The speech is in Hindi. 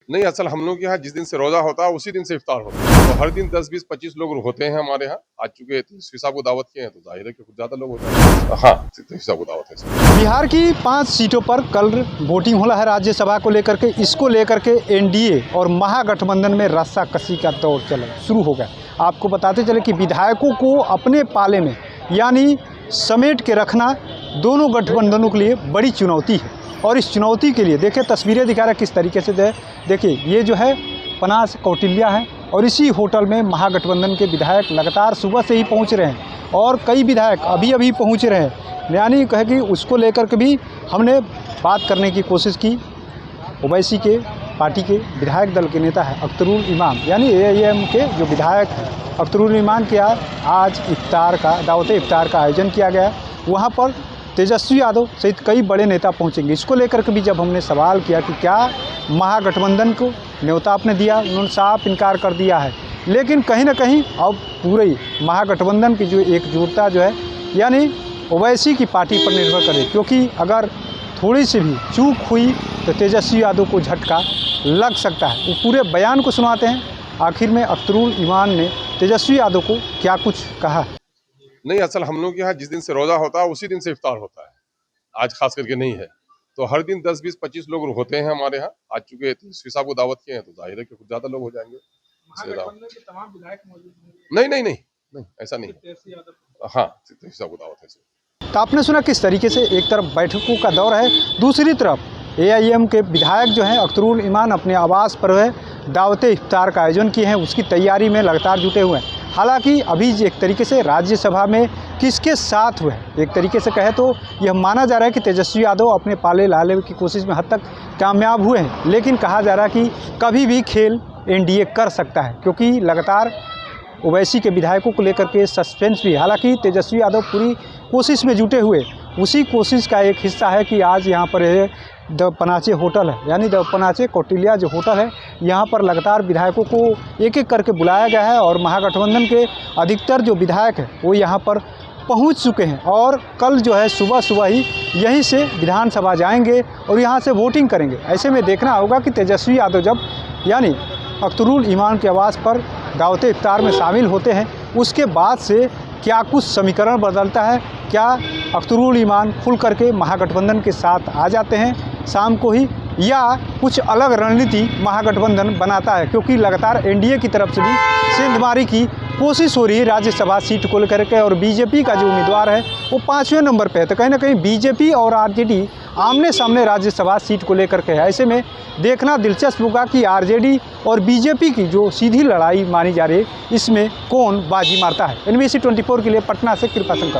नहीं, असल हम लोग के यहाँ जिस दिन से रोजा होता है उसी दिन से इफ्तार होता है। तो हर दिन 10, 20, 25 लोग होते हैं हमारे यहाँ। आज चूंकि हिसाब को दावत किए हैं तो जाहिर है कि कुछ ज्यादा लोग होते हैं। हाँ, हिसाब को दावत है। बिहार की 5 सीटों पर कल वोटिंग होला है राज्यसभा को लेकर के। इसको लेकर के एनडीए और महागठबंधन में रस्साकसी का दौर शुरू हो गया। आपको बताते चले कि विधायकों को अपने पाले में यानी समेट के रखना दोनों गठबंधनों के लिए बड़ी चुनौती है। और इस चुनौती के लिए देखिए तस्वीरें दिखा रहा है किस तरीके से। देखिए ये जो है पनास कौटिल्या है और इसी होटल में महागठबंधन के विधायक लगातार सुबह से ही पहुंच रहे हैं और कई विधायक अभी अभी पहुंच रहे हैं। यानी कहे कि उसको लेकर के भी हमने बात करने की कोशिश की। ओवैसी के पार्टी के विधायक दल के नेता है अख्तरुल इमाम यानी AIM के जो विधायक हैं अख्तरुल इमाम के आज इफ्तार का दावत इफ्तार का आयोजन किया गया। वहाँ पर तेजस्वी यादव सहित कई बड़े नेता पहुंचेंगे। इसको लेकर के भी जब हमने सवाल किया कि क्या महागठबंधन को न्योता आपने दिया, उन्होंने साफ इनकार कर दिया है। लेकिन कहीं ना कहीं अब पूरे महागठबंधन की जो एकजुटता जो है यानी ओवैसी की पार्टी पर निर्भर करे, क्योंकि अगर थोड़ी सी भी चूक हुई तो तेजस्वी यादव को झटका लग सकता है। वो पूरे बयान को सुनाते हैं। आखिर में अख्तरुल इमाम ने तेजस्वी यादव को क्या कुछ कहा। नहीं, असल हम लोग के यहाँ जिस दिन से रोजा होता है उसी दिन से इफ्तार होता है। आज खास करके नहीं है। तो हर दिन 10, 20, 25 लोग होते हैं हमारे यहाँ। आज चूंकि हिसाब को दावत किए हैं तो जाहिर है कि कुछ ज्यादा लोग हो जाएंगे। तमाम विधायक मौजूद नहीं, ऐसा नहीं। हाँ, हिसाब को दावत है। तो आपने सुना किस तरीके से एक तरफ बैठकों का दौर है, दूसरी तरफ AIM के विधायक जो हैं अख्तरुल इमाम अपने आवास पर है दावत इफ्तार का आयोजन किए हैं। उसकी तैयारी में लगातार जुटे हुए हैं। हालांकि अभी एक तरीके से राज्यसभा में किसके साथ हुए एक तरीके से कहे तो यह माना जा रहा है कि तेजस्वी यादव अपने पाले लाले की कोशिश में हद तक कामयाब हुए हैं। लेकिन कहा जा रहा है कि कभी भी खेल एनडीए कर सकता है, क्योंकि लगातार ओवैसी के विधायकों को लेकर के सस्पेंस भी। हालांकि तेजस्वी यादव पूरी कोशिश में जुटे हुए, उसी कोशिश का एक हिस्सा है कि आज यहाँ पर द पनाचे होटल है यानी द पनाचे कौटिल्या जो होटल है, यहाँ पर लगातार विधायकों को एक एक करके बुलाया गया है और महागठबंधन के अधिकतर जो विधायक हैं वो यहाँ पर पहुँच चुके हैं। और कल जो है सुबह ही यहीं से विधानसभा जाएंगे और यहाँ से वोटिंग करेंगे। ऐसे में देखना होगा कि तेजस्वी यादव जब यानी अख्तरुल इमाम के आवास पर दावत इफ्तार में शामिल होते हैं उसके बाद से क्या कुछ समीकरण बदलता है, क्या अख्तरुल इमाम खुल करके महागठबंधन के साथ आ जाते हैं शाम को ही, या कुछ अलग रणनीति महागठबंधन बनाता है। क्योंकि लगातार एनडीए की तरफ से भी सेंधमारी की कोशिश हो रही है राज्यसभा सीट को लेकर के और बीजेपी का जो उम्मीदवार है वो 5वें नंबर पे है। तो कहीं ना कहीं बीजेपी और आरजेडी आमने सामने राज्यसभा सीट को लेकर के है। ऐसे में देखना दिलचस्प होगा कि आरजेडी और बीजेपी की जो सीधी लड़ाई मानी जा रही है इसमें कौन बाजी मारता है। NBC 24 के लिए पटना से कृपा शंकर।